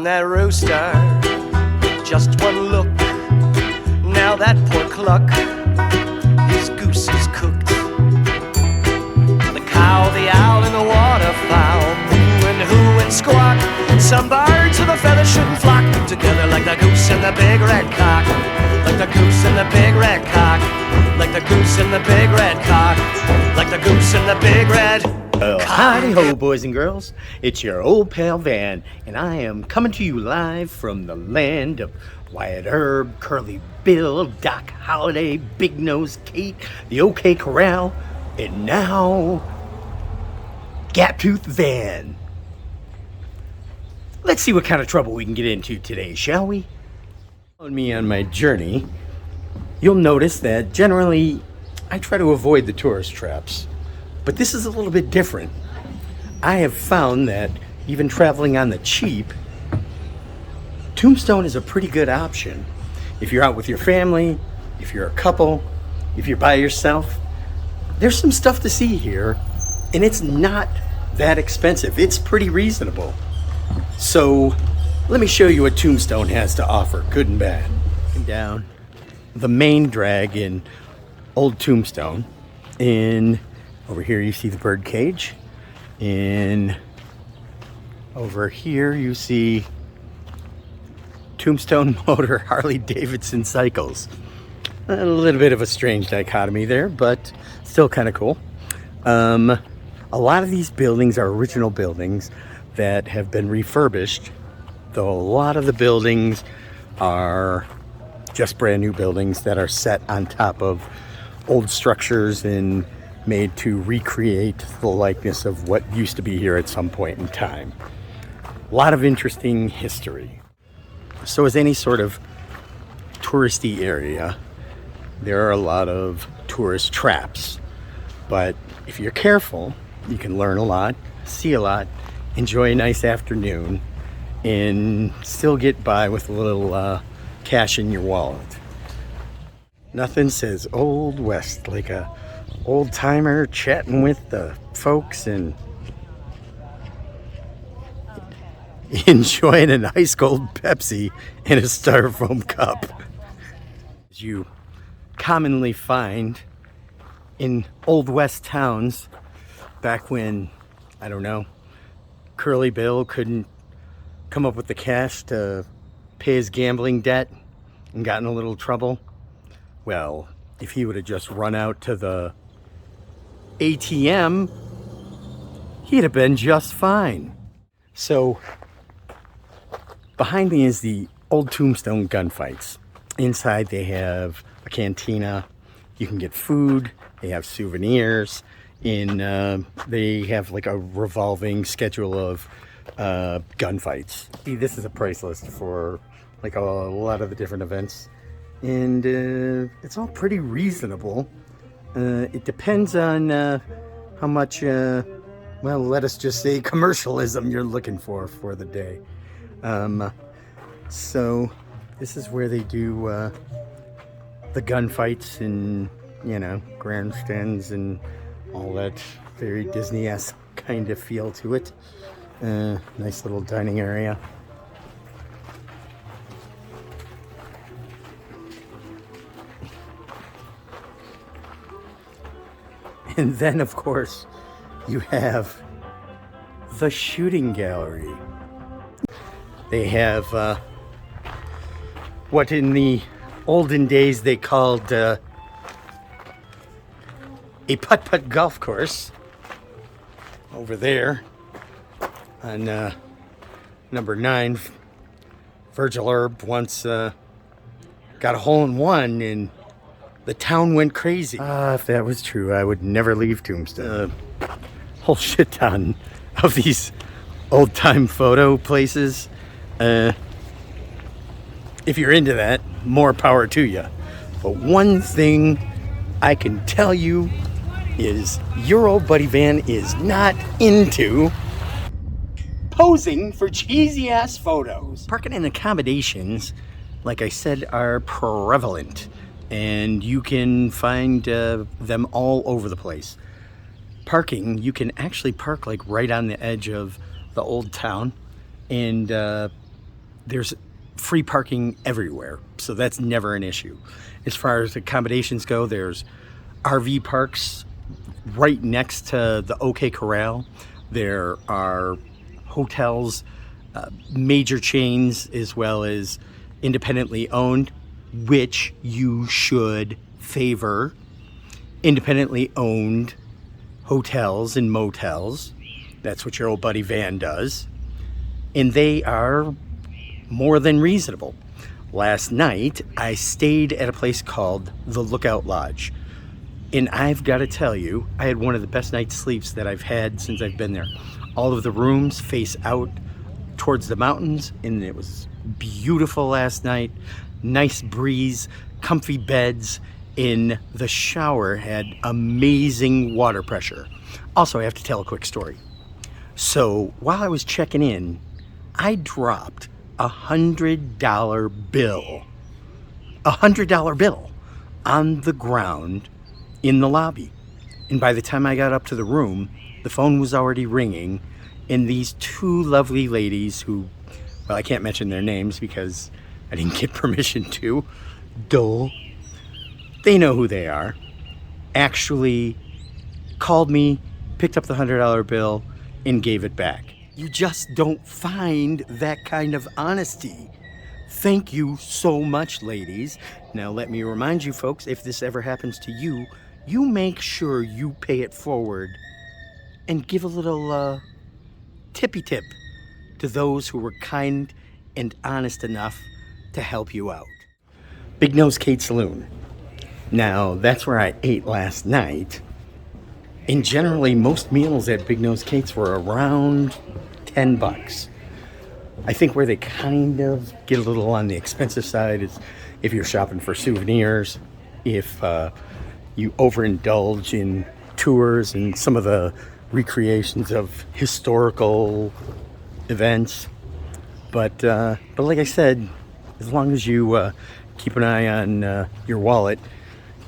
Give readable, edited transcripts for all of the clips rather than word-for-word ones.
on that rooster. Just one look, now that poor cluck, his goose is cooked. The cow, the owl, and the waterfowl moo and hoo and squawk. Some birds with a feather shouldn't flock together like the goose and the big red cock. Like the goose and the big red cock. Like the goose and the big red cock. Like the goose and the big red cock. Howdy ho, boys and girls. It's your old pal Van, and I am coming to you live from the land of Wyatt Herb, Curly Bill, Doc Holliday, Big Nose Kate, the OK Corral, and now Gaptooth Van. Let's see what kind of trouble we can get into today, shall we? Following me on my journey, you'll notice that generally I try to avoid the tourist traps. But this is a little bit different. I have found that even traveling on the cheap, Tombstone is a pretty good option. If you're out with your family, if you're a couple, if you're by yourself, there's some stuff to see here, and it's not that expensive. It's pretty reasonable. So let me show you what Tombstone has to offer, good and bad. Down the main drag in Old Tombstone. Over here you see the bird cage. Over here you see Tombstone Motor Harley Davidson cycles. A little bit of a strange dichotomy there, but still kind of cool. A lot of these buildings are original buildings that have been refurbished, though a lot of the buildings are just brand new buildings that are set on top of old structures and made to recreate the likeness of what used to be here at some point in time. A lot of interesting history. So as any sort of touristy area, there are a lot of tourist traps. But if you're careful, you can learn a lot, see a lot, enjoy a nice afternoon, and still get by with a little cash in your wallet. Nothing says Old West like a old timer chatting with the folks and enjoying an ice cold Pepsi in a styrofoam cup. As you commonly find in Old West towns back when, I don't know, Curly Bill couldn't come up with the cash to pay his gambling debt and got in a little trouble. Well, if he would have just run out to the ATM, he'd have been just fine. So behind me is the Old Tombstone gunfights. Inside they have a cantina. You can get food. They have souvenirs. They have like a revolving schedule of gunfights. See, this is a price list for like a lot of the different events, and it's all pretty reasonable. It depends on how much, well, let us just say commercialism you're looking for the day. So this is where they do the gunfights and, you know, grandstands and all that very Disney-esque kind of feel to it. Nice little dining area. And then, of course, you have the shooting gallery. They have what in the olden days they called a putt-putt golf course over there on number 9. Virgil Herb once got a hole-in-one and the town went crazy. If that was true, I would never leave Tombstone. Whole shit ton of these old-time photo places. If you're into that, more power to you. But one thing I can tell you is your old buddy Van is not into posing for cheesy-ass photos. Parking and accommodations, like I said, are prevalent. And you can find them all over the place. Parking, you can actually park like right on the edge of the old town, and there's free parking everywhere, so that's never an issue. As far as accommodations go, there's RV parks right next to the OK Corral. There are hotels, major chains, as well as independently owned, which you should favor. Independently owned hotels and motels. That's what your old buddy Van does. And they are more than reasonable. Last night, I stayed at a place called the Lookout Lodge. And I've got to tell you, I had one of the best night's sleeps that I've had since I've been there. All of the rooms face out towards the mountains, and it was beautiful last night. Nice breeze, comfy beds, in the shower had amazing water pressure. Also, I have to tell a quick story. So while I was checking in, I dropped $100 bill, $100 bill on the ground in the lobby. And by the time I got up to the room, the phone was already ringing, and these two lovely ladies who, well, I can't mention their names because I didn't get permission to, they know who they are, actually called me, picked up the $100 bill, and gave it back. You just don't find that kind of honesty. Thank you so much, ladies. Now let me remind you folks, if this ever happens to you, you make sure you pay it forward and give a little tippy tip to those who were kind and honest enough to help you out. Big Nose Kate Saloon. Now, that's where I ate last night. And generally, most meals at Big Nose Kate's were around $10. I think where they kind of get a little on the expensive side is if you're shopping for souvenirs, if you overindulge in tours and some of the recreations of historical events. But like I said, as long as you keep an eye on your wallet,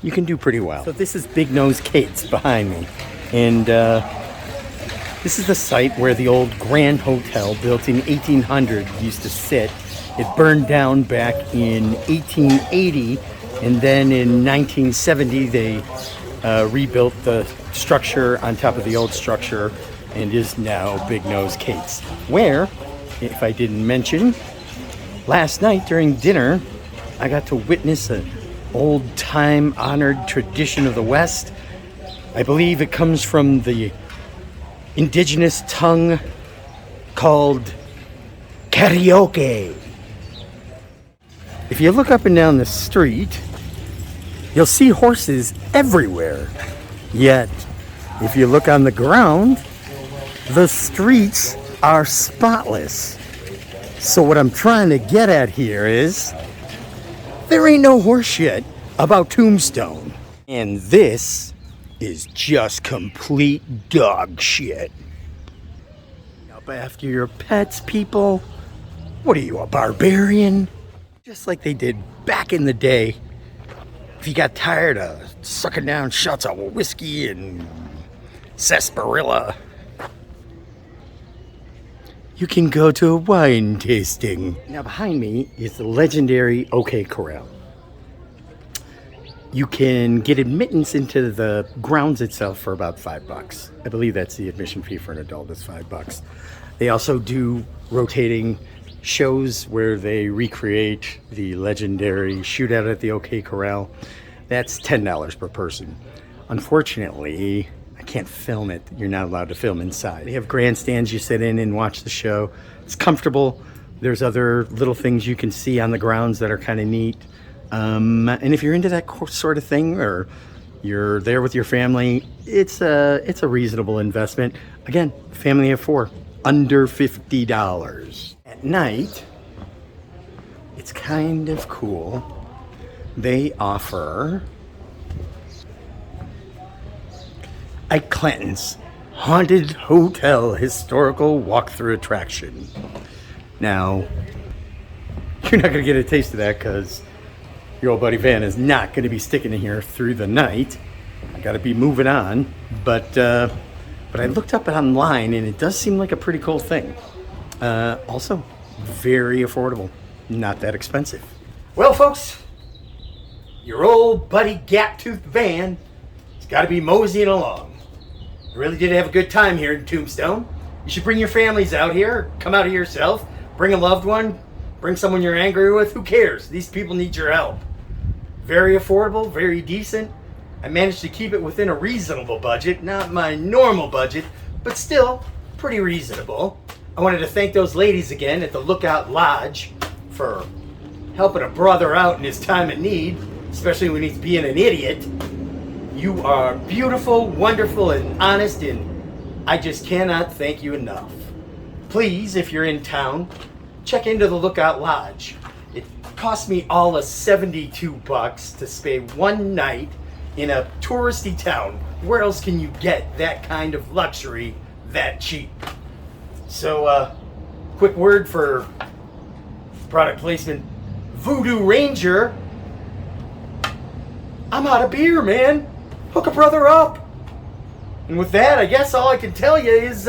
you can do pretty well. So this is Big Nose Kate's behind me. And this is the site where the old Grand Hotel, built in 1800, used to sit. It burned down back in 1880, and then in 1970 they rebuilt the structure on top of the old structure and is now Big Nose Kate's. Where, if I didn't mention, last night during dinner, I got to witness an old-time honored tradition of the West. I believe it comes from the indigenous tongue called karaoke. If you look up and down the street, you'll see horses everywhere. Yet, if you look on the ground, the streets are spotless. So what I'm trying to get at here is, there ain't no horse shit about Tombstone. And this is just complete dog shit. Up after your pets, people. What are you, a barbarian? Just like they did back in the day. If you got tired of sucking down shots of whiskey and sarsaparilla, you can go to a wine tasting. Now behind me is the legendary OK Corral. You can get admittance into the grounds itself for about $5. I believe that's the admission fee for an adult is $5. They also do rotating shows where they recreate the legendary shootout at the OK Corral. That's $10 per person. Unfortunately, I can't film it. You're not allowed to film inside. They have grandstands you sit in and watch the show. It's comfortable. There's other little things you can see on the grounds that are kind of neat. And if you're into that sort of thing, or you're there with your family, it's a reasonable investment. Again, family of four, under $50. At night, it's kind of cool. They offer Ike Clanton's Haunted Hotel Historical Walkthrough Attraction. Now, you're not going to get a taste of that because your old buddy Van is not going to be sticking in here through the night. I got to be moving on. But I looked up it online, and it does seem like a pretty cool thing. Also, very affordable, not that expensive. Well, folks, your old buddy gap-toothed van has got to be moseying along. I really did have a good time here in Tombstone. You should bring your families out here, come out here yourself, bring a loved one, bring someone you're angry with, who cares? These people need your help. Very affordable, very decent. I managed to keep it within a reasonable budget, not my normal budget, but still pretty reasonable. I wanted to thank those ladies again at the Lookout Lodge for helping a brother out in his time of need, especially when he's being an idiot. You are beautiful, wonderful, and honest, and I just cannot thank you enough. Please, if you're in town, check into the Lookout Lodge. It cost me all of $72 to stay one night in a touristy town. Where else can you get that kind of luxury that cheap? So, quick word for product placement. Voodoo Ranger. I'm out of beer, man. Hook a brother up. And with that, I guess all I can tell you is,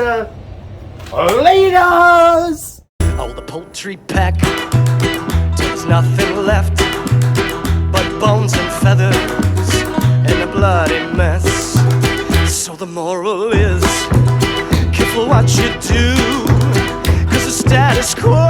laters! Oh, the poultry pack, there's nothing left but bones and feathers and a bloody mess. So the moral is, careful what you do, 'cause the status quo